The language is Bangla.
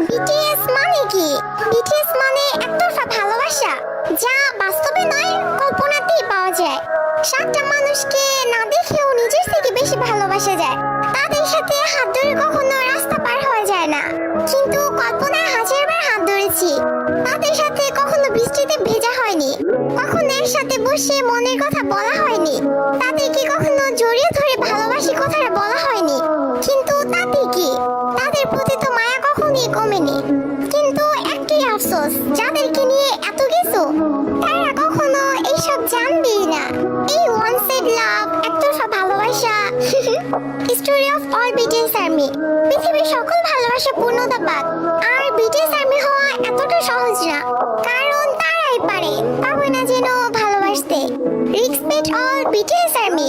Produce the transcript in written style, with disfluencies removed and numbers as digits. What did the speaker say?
বিটিএস মানে কি? বিটিএস মানে একতরফা ভালোবাসা, যা বাস্তবে নয় কল্পনাতেই পাওয়া যায়। সাতটা মানুষকে না দেখেও নিজের থেকে বেশি ভালোবাসা যায়। তাদের সাথে হাত ধরে কখনো রাস্তা পার হওয়া যায় না, কিন্তু কল্পনায় হাজারবার হাত ধরেছি। তাদের সাথে কখনো বৃষ্টিতে ভেজা হয়নি, কখনো এর সাথে বসে মনের কথা বলা হয়নি, তাদেরকে কখনো জড়িয়ে ধরে ভালোবাসি কথাটা বলা হয়নি। কিন্তু তাতে কি, তাদের প্রতি তো মায়া কখনোই কমেনি। কিন্তু একটাই আফসোস, যাদেরকে নিয়ে এত কিছু, তারা কখনো এইসব জানবেই না। এই ওয়ান সাইড লাভ, একতরফা ভালোবাসা। Story of all BTS army. পৃথিবীর সকল ভালোবাসা পূর্ণতা পাক, আর বিটিএস আর্মি হওয়া এতটা সহজ না, কারণ তারাই পারে না যেন ভালোবাসতে। Respect all BTS army.